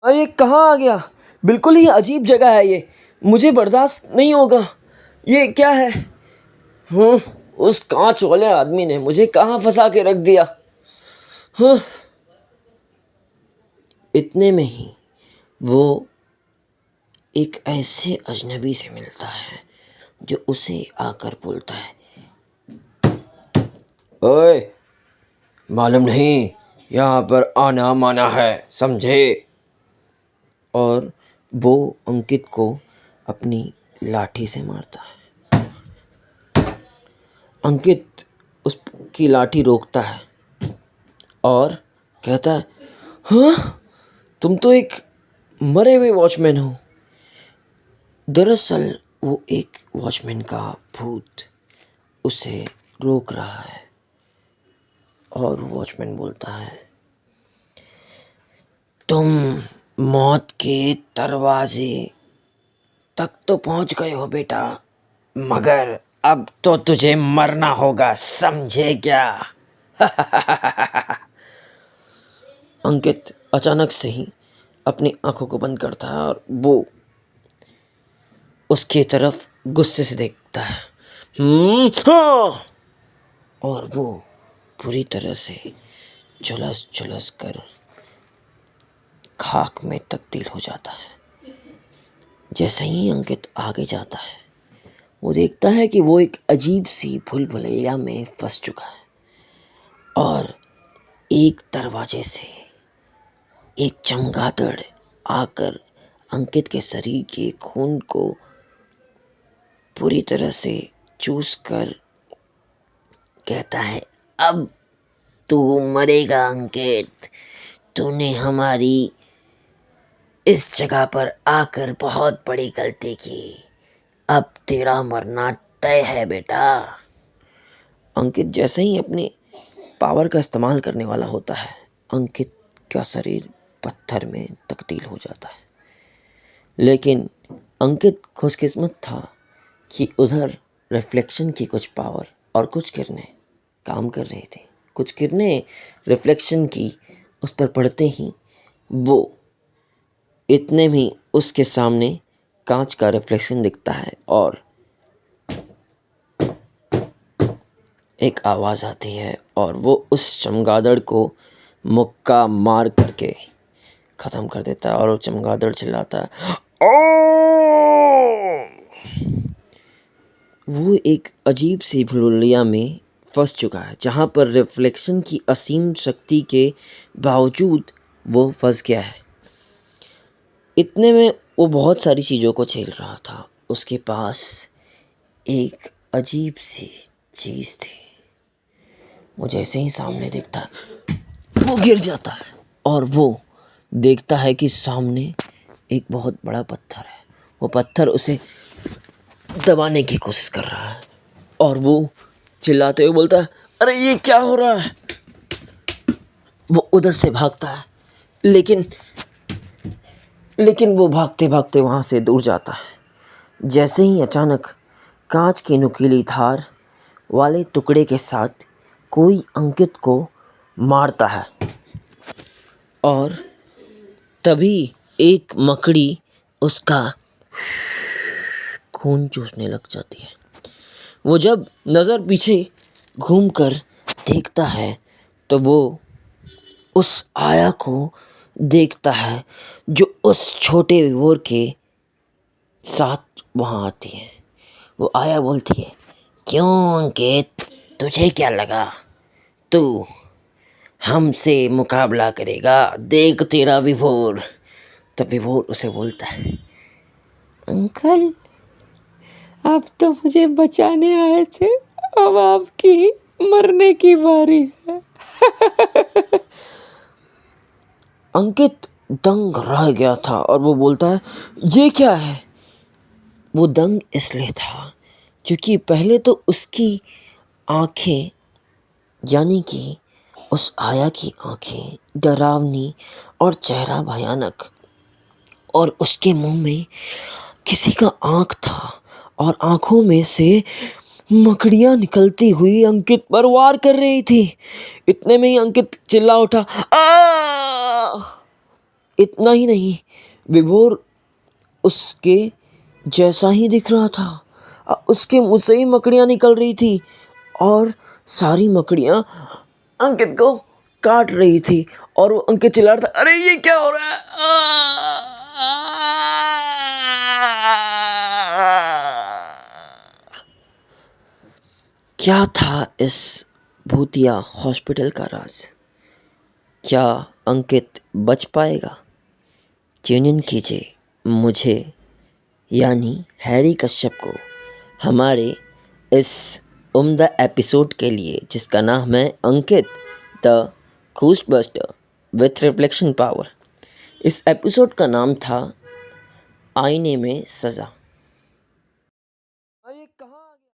ये कहाँ आ गया? बिल्कुल ही अजीब जगह है ये। मुझे बर्दाश्त नहीं होगा। ये क्या है? हम्म, उस कांच वाले आदमी ने मुझे कहाँ फंसा के रख दिया। हाँ। इतने में ही वो एक ऐसे अजनबी से मिलता है जो उसे आकर बोलता है, ओए, मालूम नहीं यहाँ पर आना माना है, समझे? और वो अंकित को अपनी लाठी से मारता है। अंकित उसकी लाठी रोकता है और कहता है, हाँ, तुम तो एक मरे हुए वॉचमैन हो। दरअसल वो एक वॉचमैन का भूत उसे रोक रहा है। और वॉचमैन बोलता है, तुम मौत के दरवाजे तक तो पहुंच गए हो बेटा, मगर अब तो तुझे मरना होगा, समझे क्या? अंकित अचानक से ही अपनी आंखों को बंद करता है और वो उसकी तरफ गुस्से से देखता है। हाँ। और वो पूरी तरह से झुलस झुलस कर खाक में तब्दील हो जाता है। जैसे ही अंकित आगे जाता है, वो देखता है कि वो एक अजीब सी भूल भुलैया में फंस चुका है और एक दरवाजे से एक चमगादड़ आकर अंकित के शरीर के खून को पूरी तरह से चूस कर कहता है, अब तू मरेगा अंकित। तूने हमारी इस जगह पर आकर बहुत बड़ी गलती की। अब तेरा मरना तय है बेटा। अंकित जैसे ही अपने पावर का इस्तेमाल करने वाला होता है, अंकित का शरीर पत्थर में तब्दील हो जाता है। लेकिन अंकित खुशकिस्मत था कि उधर रिफ्लेक्शन की कुछ पावर और कुछ किरणें काम कर रही थी। कुछ किरणें रिफ्लेक्शन की उस पर पड़ते ही वो इतने में उसके सामने कांच का रिफ्लेक्शन दिखता है और एक आवाज़ आती है और वो उस चमगादड़ को मुक्का मार करके ख़त्म कर देता है और वो चमगादड़ चिल्लाता है, ओ! वो एक अजीब सी भूलभुलैया में फंस चुका है जहाँ पर रिफ्लेक्शन की असीम शक्ति के बावजूद वो फंस गया है। इतने में वो बहुत सारी चीज़ों को झेल रहा था। उसके पास एक अजीब सी चीज़ थी। वो जैसे ही सामने देखता है, वो गिर जाता है और वो देखता है कि सामने एक बहुत बड़ा पत्थर है। वो पत्थर उसे दबाने की कोशिश कर रहा है और वो चिल्लाते हुए बोलता है, अरे ये क्या हो रहा है? वो उधर से भागता है, लेकिन वो भागते भागते वहाँ से दूर जाता है। जैसे ही अचानक कांच की नुकीली धार वाले टुकड़े के साथ कोई अंकित को मारता है और तभी एक मकड़ी उसका खून चूसने लग जाती है। वो जब नज़र पीछे घूमकर देखता है तो वो उस आया को देखता है जो उस छोटे विभोर के साथ वहाँ आती है। वो आया बोलती है, क्यों अंकित, तुझे क्या लगा तू हमसे मुकाबला करेगा? देख तेरा विभोर। तब विभोर उसे बोलता है, अंकल, आप तो मुझे बचाने आए थे, अब आपकी मरने की बारी है। अंकित दंग रह गया था और वो बोलता है, ये क्या है? वो दंग इसलिए था क्योंकि पहले तो उसकी आंखें, यानी कि उस आया की आंखें डरावनी और चेहरा भयानक, और उसके मुंह में किसी का आंख था और आंखों में से मकड़ियां निकलती हुई अंकित पर वार कर रही थी। इतने में ही अंकित चिल्ला उठा, आ! इतना ही नहीं, विभोर उसके जैसा ही दिख रहा था। उसके मुंह से ही मकड़ियाँ निकल रही थी और सारी मकड़ियाँ अंकित को काट रही थी और वो अंकित चिल्ला रहा था, अरे ये क्या हो रहा है? क्या था इस भूतिया हॉस्पिटल का राज? क्या अंकित बच पाएगा? ट्यून इन कीजिए मुझे यानी हैरी कश्यप को हमारे इस उम्दा एपिसोड के लिए, जिसका नाम है अंकित द घोस्टबस्टर विथ रिफ्लेक्शन पावर। इस एपिसोड का नाम था आईने में सज़ा।